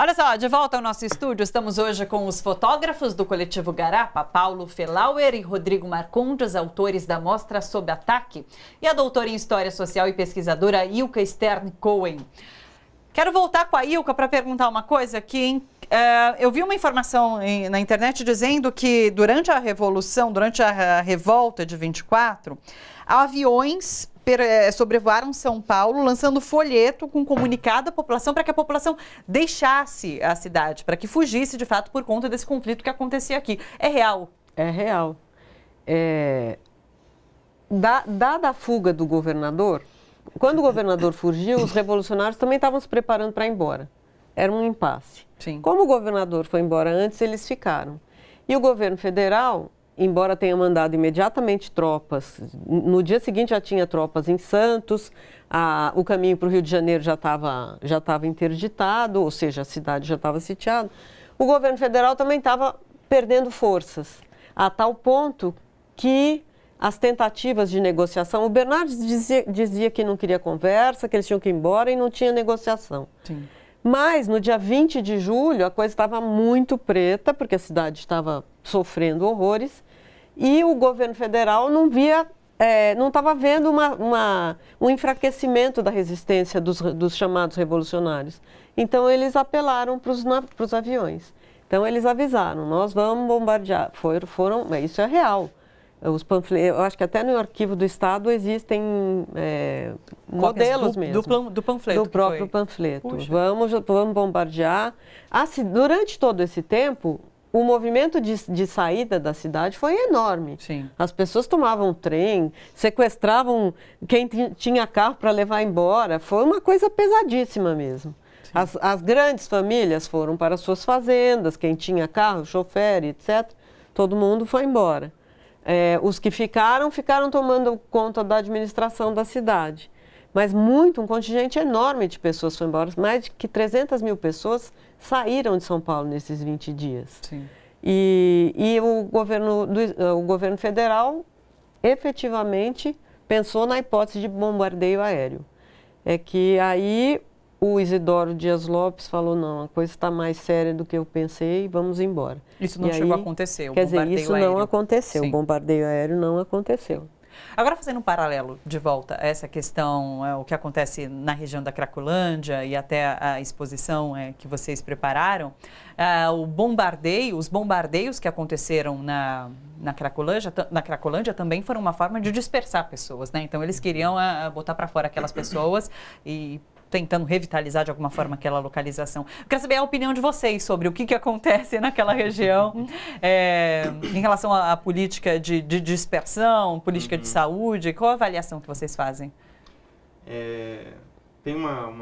Olha só, de volta ao nosso estúdio, estamos hoje com os fotógrafos do Coletivo Garapa, Paulo Felauer e Rodrigo Marcondes, autores da Mostra Sob Ataque, e a doutora em História Social e pesquisadora Ilka Stern Cohen. Quero voltar com a Ilka para perguntar uma coisa que eu vi uma informação na internet dizendo que durante a Revolução, durante a Revolta de 24, aviões sobrevoaram São Paulo, lançando folheto com comunicado à população para que a população deixasse a cidade, para que fugisse de fato por conta desse conflito que acontecia aqui. É real? É real. Dada a fuga do governador, quando o governador fugiu, os revolucionários também estavam se preparando para ir embora. Era um impasse. Sim. Como o governador foi embora antes, eles ficaram. E o governo federal, embora tenha mandado imediatamente tropas, no dia seguinte já tinha tropas em Santos, o caminho para o Rio de Janeiro já estava interditado, ou seja, a cidade já estava sitiada, o governo federal também estava perdendo forças, a tal ponto que as tentativas de negociação, o Bernardes dizia que não queria conversa, que eles tinham que ir embora e não tinha negociação. Sim. Mas no dia 20 de julho a coisa estava muito preta, porque a cidade estava sofrendo horrores, e o governo federal não estava vendo um enfraquecimento da resistência dos chamados revolucionários. Então eles apelaram para os aviões. Então eles avisaram, nós vamos bombardear. Isso é real. Os panfletos, eu acho que até no arquivo do Estado existem modelos mesmo. Do panfleto. Do próprio panfleto. Puxa. Vamos bombardear. Durante todo esse tempo, o movimento de saída da cidade foi enorme. Sim. As pessoas tomavam trem, sequestravam quem tinha carro para levar embora. Foi uma coisa pesadíssima mesmo. As grandes famílias foram para suas fazendas, quem tinha carro, chofer, etc. Todo mundo foi embora. Os que ficaram tomando conta da administração da cidade. Mas um contingente enorme de pessoas foi embora. Mais de 300 mil pessoas saíram de São Paulo nesses 20 dias. Sim. E o governo federal efetivamente pensou na hipótese de bombardeio aéreo. É que aí o Isidoro Dias Lopes falou, não, a coisa está mais séria do que eu pensei, vamos embora. Isso não chegou a acontecer, o quer dizer, bombardeio isso aéreo. não aconteceu, Sim. o bombardeio aéreo não aconteceu. Agora, fazendo um paralelo de volta a essa questão, o que acontece na região da Cracolândia e até a exposição que vocês prepararam, os bombardeios que aconteceram na Cracolândia também foram uma forma de dispersar pessoas, né? Então, eles queriam botar para fora aquelas pessoas e tentando revitalizar de alguma forma aquela localização. Eu quero saber a opinião de vocês sobre o que acontece naquela região em relação à política de dispersão, política de saúde. Qual a avaliação que vocês fazem? Tem uma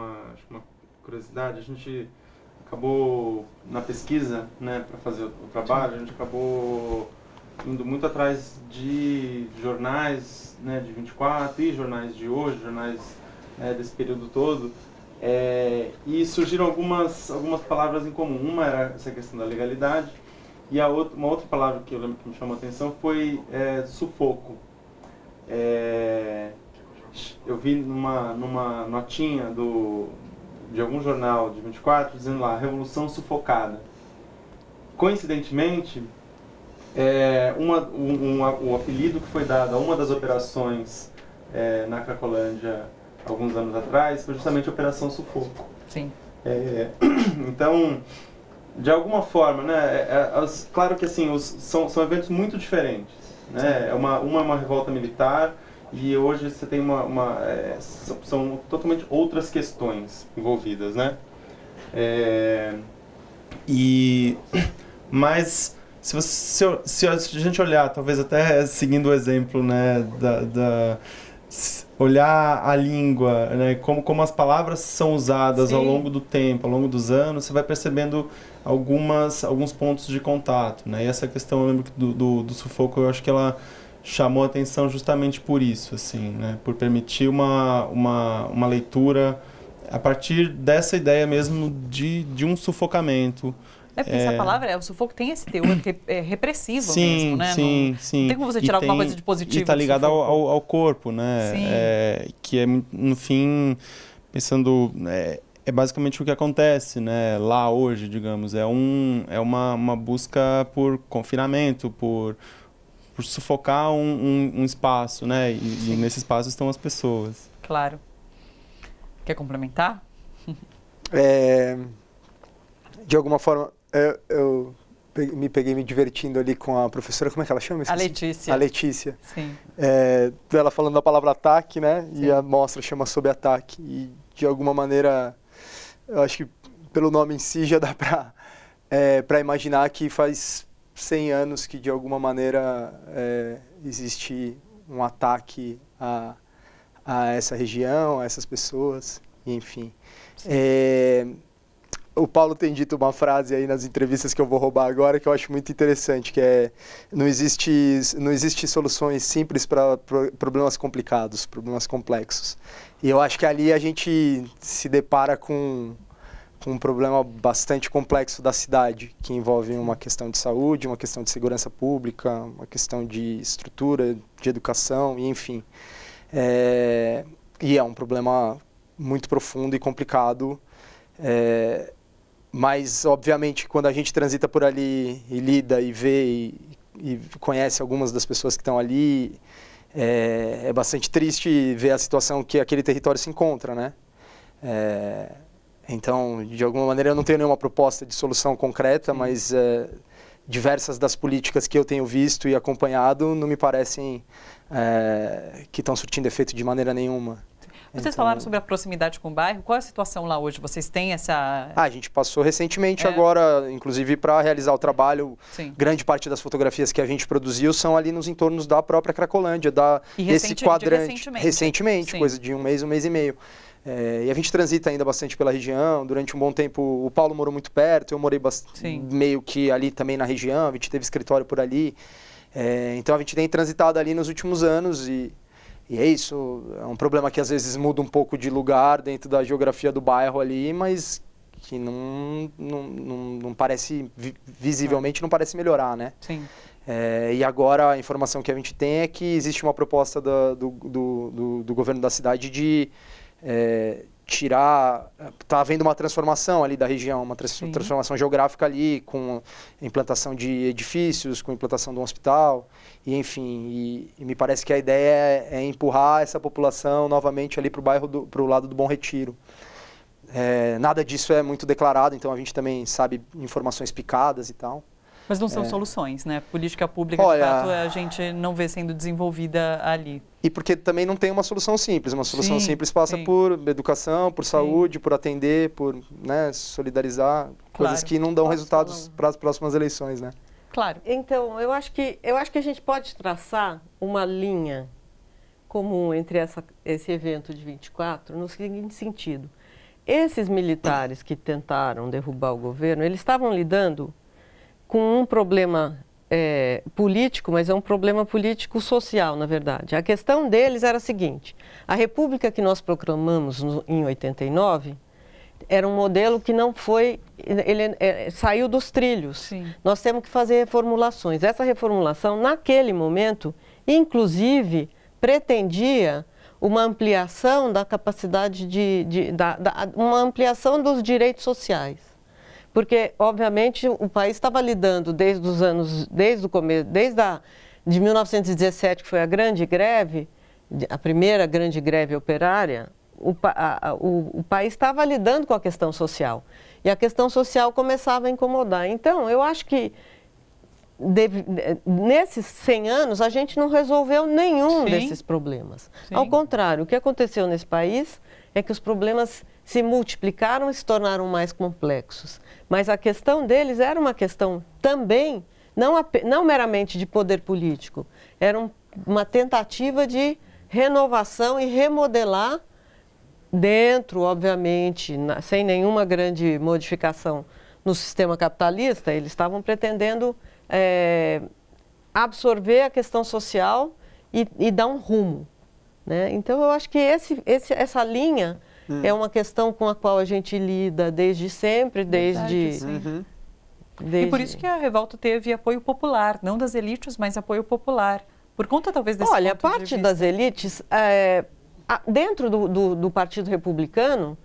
curiosidade, a gente acabou na pesquisa, né, para fazer o trabalho, a gente acabou indo muito atrás de jornais, né, de 24 e jornais de hoje, jornais desse período todo, e surgiram algumas palavras em comum. Uma era essa questão da legalidade, e uma outra palavra que eu lembro que me chamou a atenção foi sufoco. Eu vi numa notinha de algum jornal de 24 dizendo lá, Revolução Sufocada. Coincidentemente, o apelido que foi dado a uma das operações na Cracolândia alguns anos atrás, foi justamente a Operação Sufoco. Sim. Então, de alguma forma, né, claro que assim, são eventos muito diferentes, né? Uma é uma revolta militar e hoje você tem são totalmente outras questões envolvidas, né? Mas se a gente olhar, talvez até seguindo o exemplo, né, olhar a língua, né, como as palavras são usadas Sim. ao longo do tempo, ao longo dos anos, você vai percebendo alguns pontos de contato, né? E essa questão, eu lembro do sufoco, eu acho que ela chamou a atenção justamente por isso, assim, né? Por permitir uma leitura a partir dessa ideia mesmo de um sufocamento. Porque essa palavra, o sufoco tem esse teor repressivo sim, mesmo, né? Sim, não tem como você tirar alguma coisa de positivo. E está ligado ao corpo, né? Que é, no fim, pensando... é basicamente o que acontece, né, lá hoje, digamos. É uma busca por confinamento, por sufocar um espaço, né? E nesse espaço estão as pessoas. Claro. Quer complementar? De alguma forma, eu me peguei me divertindo ali com a professora, como é que ela chama? A Letícia. A Letícia. Sim. Ela falando da palavra ataque, né? Sim. E a mostra chama Sob Ataque. E, de alguma maneira, eu acho que pelo nome em si já dá para imaginar que faz 100 anos que, de alguma maneira, existe um ataque a essa região, a essas pessoas, enfim. O Paulo tem dito uma frase aí nas entrevistas que eu vou roubar agora que eu acho muito interessante, que não existe soluções simples para problemas complicados, problemas complexos. E eu acho que ali a gente se depara com um problema bastante complexo da cidade, que envolve uma questão de saúde, uma questão de segurança pública, uma questão de estrutura, de educação, e enfim. E é um problema muito profundo e complicado, mas, obviamente, quando a gente transita por ali e lida e vê e conhece algumas das pessoas que estão ali, é bastante triste ver a situação que aquele território se encontra, né? Então, de alguma maneira, eu não tenho nenhuma proposta de solução concreta, mas diversas das políticas que eu tenho visto e acompanhado não me parecem que estão surtindo efeito de maneira nenhuma. Vocês falaram sobre a proximidade com o bairro. Qual é a situação lá hoje? Vocês têm essa... A gente passou recentemente agora, inclusive para realizar o trabalho. Sim. Grande parte das fotografias que a gente produziu são ali nos entornos da própria Cracolândia, desse quadrante. Recentemente, coisa de um mês e meio. E a gente transita ainda bastante pela região. Durante um bom tempo, o Paulo morou muito perto, eu morei meio que ali também na região, a gente teve escritório por ali. Então a gente tem transitado ali nos últimos anos e é isso, é um problema que às vezes muda um pouco de lugar dentro da geografia do bairro ali, mas que não parece, visivelmente não parece melhorar, né? Sim. E agora a informação que a gente tem é que existe uma proposta do governo da cidade de está havendo uma transformação ali da região, uma transformação geográfica ali, com implantação de edifícios, com implantação de um hospital, e enfim, e me parece que a ideia é empurrar essa população novamente ali para o lado do Bom Retiro. Nada disso é muito declarado, então a gente também sabe informações picadas e tal. Mas não são soluções, né? Política pública, de fato, a gente não vê sendo desenvolvida ali. E porque também não tem uma solução simples. Uma solução simples passa por educação, por saúde, por atender, por solidarizar, coisas que não dão resultados para as próximas eleições, né? Claro. Então, eu acho que a gente pode traçar uma linha comum entre esse evento de 24 no seguinte sentido. Esses militares que tentaram derrubar o governo, eles estavam lidando com um problema político, mas é um problema político-social, na verdade. A questão deles era a seguinte: a república que nós proclamamos em 89 era um modelo que não foi, saiu dos trilhos. Sim. Nós temos que fazer reformulações. Essa reformulação, naquele momento, inclusive, pretendia uma ampliação da capacidade uma ampliação dos direitos sociais. Porque, obviamente, o país estava lidando desde o começo, de 1917, que foi a grande greve, a primeira grande greve operária, o país estava lidando com a questão social. E a questão social começava a incomodar. Então, eu acho que nesses 100 anos a gente não resolveu nenhum desses problemas. Sim. Ao contrário, o que aconteceu nesse país é que os problemas se multiplicaram e se tornaram mais complexos. Mas a questão deles era uma questão também, não meramente de poder político, era uma tentativa de renovação e remodelar dentro, obviamente, sem nenhuma grande modificação no sistema capitalista. Eles estavam pretendendo absorver a questão social e dar um rumo, né? Então, eu acho que essa linha é uma questão com a qual a gente lida desde sempre, E por isso que a revolta teve apoio popular, não das elites, mas apoio popular. Por conta, talvez, desse Olha, ponto de vista. das elites, dentro do Partido Republicano,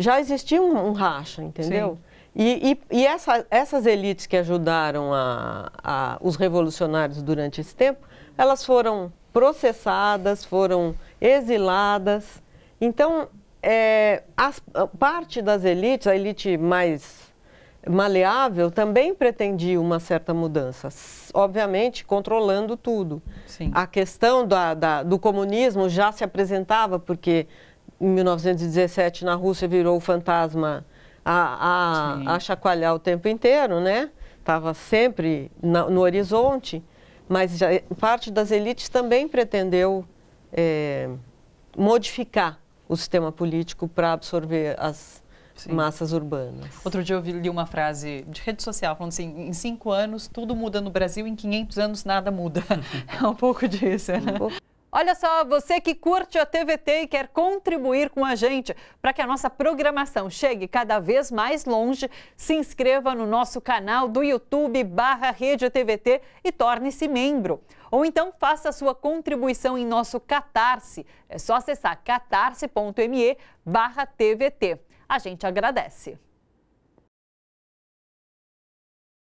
já existia um racha, entendeu? Sim. E essas elites que ajudaram os revolucionários durante esse tempo, elas foram processadas, foram exiladas. Então, parte das elites, a elite mais maleável, também pretendia uma certa mudança, obviamente controlando tudo. Sim. A questão do comunismo já se apresentava, porque em 1917 na Rússia virou o fantasma a chacoalhar o tempo inteiro, né? Estava sempre no horizonte, mas parte das elites também pretendeu modificar o sistema político para absorver as massas urbanas. Outro dia eu li uma frase de rede social falando assim, em 5 anos tudo muda no Brasil, em 500 anos nada muda. É um pouco disso, né? Olha só, você que curte a TVT e quer contribuir com a gente para que a nossa programação chegue cada vez mais longe, se inscreva no nosso canal do YouTube /Rede TVT e torne-se membro. Ou então faça a sua contribuição em nosso Catarse. É só acessar catarse.me/TVT. A gente agradece.